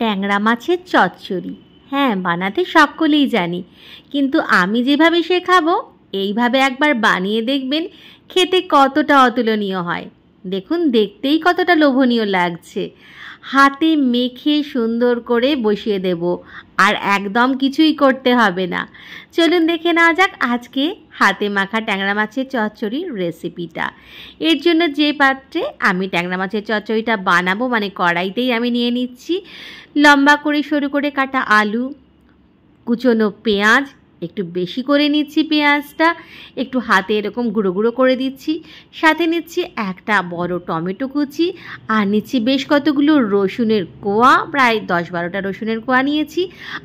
ট্যাংরা মাছের চচ্চড়ি হ্যাঁ বানাতে সকলেই জানি, কিন্তু আমি যেভাবে শেখাবো এইভাবে একবার বানিয়ে দেখবেন খেতে কতটা অতুলনীয় হয়। দেখুন দেখতেই কতটা লোভনীয় লাগছে। হাতে মেখে সুন্দর করে বসিয়ে দেব, আর একদম কিছুই করতে হবে না। চলুন দেখে নেওয়া যাক আজকে হাতে মাখা ট্যাংরা মাছের চচ্চড়ির রেসিপিটা। এর জন্য যে পাত্রে আমি ট্যাংরা মাছের চচ্চড়িটা বানাবো মানে কড়াইতেই আমি নিয়ে নিচ্ছি লম্বা করে সরু করে কাটা আলু, কুচনো পেঁয়াজ, একটু বেশি করে নিচ্ছি পেঁয়াজটা, একটু হাতে এরকম গুঁড়ো গুঁড়ো করে দিচ্ছি, সাথে নিচ্ছি একটা বড় টমেটো কুচি, আর নিচ্ছি বেশ কতগুলো রসুনের কোয়া, প্রায় 10-12টা রসুনের কোয়া নিয়েছি,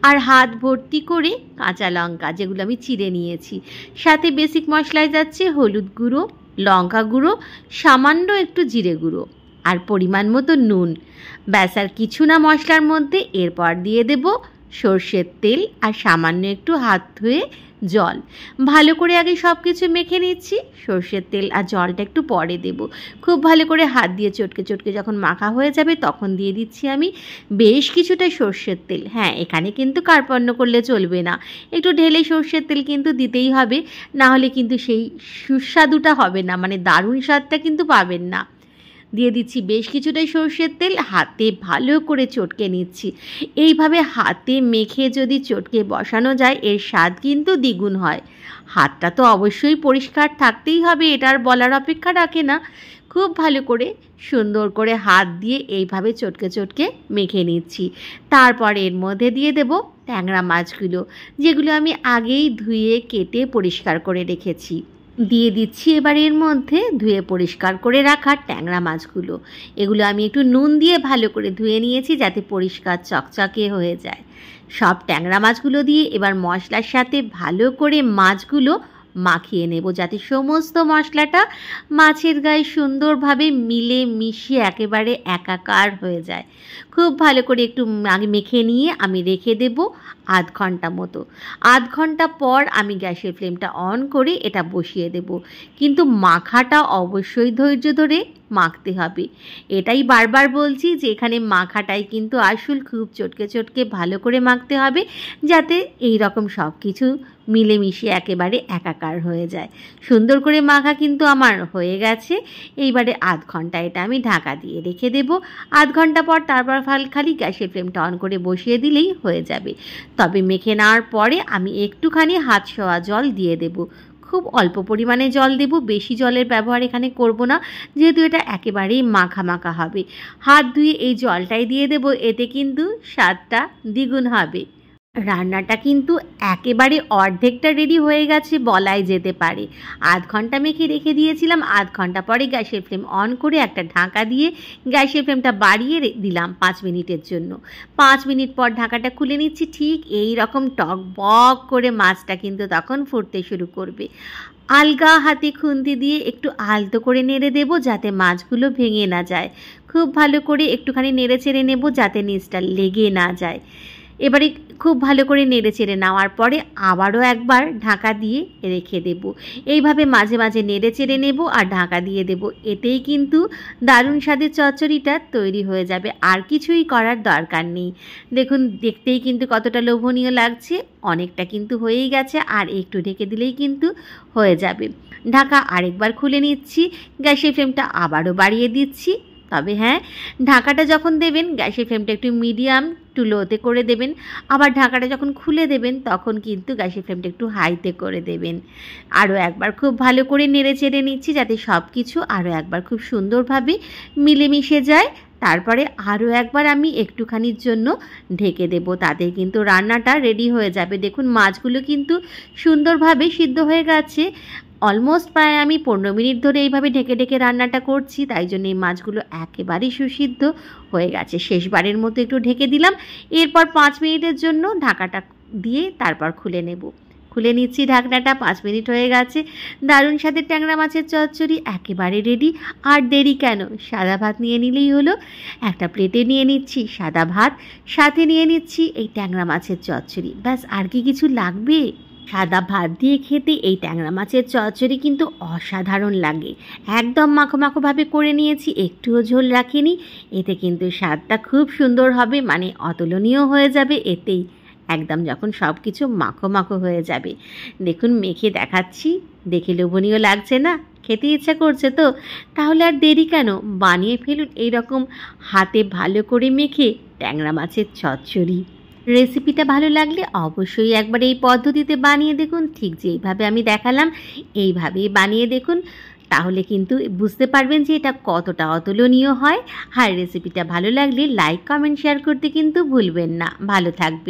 আর হাত ভর্তি করে কাঁচা লঙ্কা যেগুলো আমি চিড়ে নিয়েছি। সাথে বেসিক মশলায় যাচ্ছে হলুদ গুঁড়ো, লঙ্কা গুঁড়ো, সামান্য একটু জিরে গুঁড়ো, আর পরিমাণ মতো নুন। ব্যাস আর কিছু না মশলার মধ্যে। এরপর দিয়ে দেব সর্ষের তেল আর সামান্য একটু হাত ধুয়ে জল। ভালো করে আগে সব কিছু মেখে নিচ্ছি, সর্ষের তেল আর জলটা একটু পরে দেব। খুব ভালো করে হাত দিয়ে চটকে চটকে যখন মাখা হয়ে যাবে তখন দিয়ে দিচ্ছি আমি বেশ কিছুটা সর্ষের তেল। হ্যাঁ এখানে কিন্তু কার্পণ্য করলে চলবে না, একটু ঢেলে সর্ষের তেল কিন্তু দিতেই হবে, না হলে কিন্তু সেই সুস্বাদুটা হবে না, মানে দারুণ স্বাদটা কিন্তু পাবেন না। দিয়ে দিচ্ছি বেশ কিছুটাই সর্ষের তেল, হাতে ভালো করে চটকে নিচ্ছি। এইভাবে হাতে মেখে যদি চটকে বসানো যায় এর স্বাদ কিন্তু দ্বিগুণ হয়। হাতটা তো অবশ্যই পরিষ্কার থাকতেই হবে, এটার বলার অপেক্ষা রাখে না। খুব ভালো করে সুন্দর করে হাত দিয়ে এইভাবে চটকে চটকে মেখে নিচ্ছি। তারপর এর মধ্যে দিয়ে দেব ট্যাংরা মাছগুলো, যেগুলো আমি আগেই ধুয়ে কেটে পরিষ্কার করে রেখেছি। দিয়ে দিচ্ছি এবার এর মধ্যে ধুয়ে পরিষ্কার করে রাখা ট্যাংরা মাছগুলো। এগুলো আমি একটু নুন দিয়ে ভালো করে ধুয়ে নিয়েছি যাতে পরিষ্কার চকচকে হয়ে যায়। সব ট্যাংরা মাছগুলো দিয়ে এবার মশলার সাথে ভালো করে মাছগুলো মাখিয়ে নেব, যাতে সমস্ত মশলাটা মাছের গায়ে সুন্দরভাবে মিলে মিশিয়ে একেবারে একাকার হয়ে যায়। খুব ভালো করে একটু আগে মেখে নিয়ে আমি রেখে দেব আধ ঘন্টা মতো। আধ ঘন্টা পর আমি গ্যাসের ফ্লেমটা অন করে এটা বসিয়ে দেব, কিন্তু মাখাটা অবশ্যই ধৈর্য ধরে মাখতে হবে। এটাই বারবার বলছি যে এখানে মাখাটাই কিন্তু আসল, খুব চটকে চটকে ভালো করে মাখতে হবে যাতে এই রকম সব কিছু মিলেমিশে একেবারে একাকার হয়ে যায়। সুন্দর করে মাখা কিন্তু আমার হয়ে গেছে। এইবারে আধ ঘন্টা এটা আমি ঢাকা দিয়ে রেখে দেব। আধ ঘন্টা পর তারপর খালি গ্যাসের ফ্লেমটা অন করে বসিয়ে দিলেই হয়ে যাবে। তবে মেখে নেওয়ার পরে আমি একটুখানি হাত ছোঁয়া জল দিয়ে দেব। খুব অল্প পরিমাণে জল দেব, বেশি জলের ব্যবহার এখানে করব না, যেহেতু এটা একেবারেই মাখা মাখা হবে। হাত ধুয়ে এই জলটাই দিয়ে দেব, এতে কিন্তু স্বাদটা দ্বিগুণ হবে। রান্নাটা কিন্তু একেবারে অর্ধেকটা রেডি হয়ে গেছে বলাই যেতে পারে। আধ ঘন্টা মেখে রেখে দিয়েছিলাম, আধ ঘন্টা পরে গ্যাসের ফ্লেম অন করে একটা ঢাকা দিয়ে গ্যাসের ফ্লেমটা বাড়িয়ে দিলাম 5 মিনিটের জন্য। 5 মিনিট পর ঢাকাটা খুলে নিচ্ছি। ঠিক এই রকম টক বক করে মাছটা কিন্তু তখন ফুটতে শুরু করবে। আলগা হাতে খুন্তি দিয়ে একটু আলতো করে নেড়ে দেবো যাতে মাছগুলো ভেঙে না যায়। খুব ভালো করে একটুখানি নেড়ে চেড়ে নেব যাতে নিচটা লেগে না যায়। এবারে খুব ভালো করে নেড়ে চেড়ে নেওয়ার পরে আবারও একবার ঢাকা দিয়ে রেখে দেব। এইভাবে মাঝে মাঝে নেড়ে চেড়ে নেব আর ঢাকা দিয়ে দেব। এতেই কিন্তু দারুণ স্বাদের চচ্চড়িটা তৈরি হয়ে যাবে, আর কিছুই করার দরকার নেই। দেখুন দেখতেই কিন্তু কতটা লোভনীয় লাগছে। অনেকটা কিন্তু হয়েই গেছে, আর একটু ঢেকে দিলেই কিন্তু হয়ে যাবে। ঢাকা আরেকবার খুলে নিচ্ছি, গ্যাসের ফ্লেমটা আবারও বাড়িয়ে দিচ্ছি। তবে হ্যাঁ, ঢাকাটা যখন দেবেন গ্যাসের ফ্লেমটা একটু মিডিয়াম টু লোতে করে দেবেন। আবার ঢাকাটা যখন খুলে দেবেন তখন কিন্তু গ্যাসের ফ্লেমটা একটু হাইতে করে দেবেন। আরও একবার খুব ভালো করে নেড়ে চেড়ে নিচ্ছি যাতে সব কিছু আরও একবার খুব সুন্দরভাবে মিলেমিশে যায়। তারপরে আরও একবার আমি একটুখানির জন্য ঢেকে দেব, তাতে কিন্তু রান্নাটা রেডি হয়ে যাবে। দেখুন মাছগুলো কিন্তু সুন্দরভাবে সিদ্ধ হয়ে গেছে। অলমোস্ট প্রায় আমি 15 মিনিট ধরে এইভাবে ঢেকে ঢেকে রান্নাটা করছি, তাই জন্য এই মাছগুলো একেবারেই সুসিদ্ধ হয়ে গেছে। শেষবারের মতো একটু ঢেকে দিলাম। এরপর 5 মিনিটের জন্য ঢাকাটা দিয়ে তারপর খুলে নেব। খুলে নিচ্ছি ঢাকনাটা। 5 মিনিট হয়ে গেছে। দারুণ স্বাদের ট্যাংরা মাছের চচ্চড়ি একেবারে রেডি। আর দেরি কেন, সাদা ভাত নিয়ে নিলেই হলো। একটা প্লেটে নিয়ে নিচ্ছি সাদা ভাত, সাথে নিয়ে নিচ্ছি এই ট্যাংরা মাছের চচ্চড়ি। ব্যাস আর কি কিছু লাগবে? সাদা ভাত দিয়ে খেতে এই ট্যাংরা মাছের চচ্চড়ি কিন্তু অসাধারণ লাগে। একদম মাখো মাখোভাবে করে নিয়েছি, একটুও ঝোল রাখিনি। এতে কিন্তু স্বাদটা খুব সুন্দর হবে, মানে অতুলনীয় হয়ে যাবে এতেই, একদম যখন সব কিছু মাখো মাখো হয়ে যাবে। দেখুন মেখে দেখাচ্ছি, দেখে লোভনীয় লাগছে না? খেতে ইচ্ছা করছে তো? তাহলে আর দেরি কেন, বানিয়ে ফেলুন এইরকম হাতে ভালো করে মেখে ট্যাংরা মাছের চচ্চড়ি। রেসিপিটা ভালো লাগলে অবশ্যই একবার এই পদ্ধতিতে বানিয়ে দেখুন, ঠিক যেইভাবে আমি দেখালাম এইভাবেই বানিয়ে দেখুন। তাহলে কিন্তু বুঝতে পারবেন যে এটা কতটা অতুলনীয় হয়। আর রেসিপিটা ভালো লাগলে লাইক, কমেন্ট, শেয়ার করতে কিন্তু ভুলবেন না। ভালো থাকবে।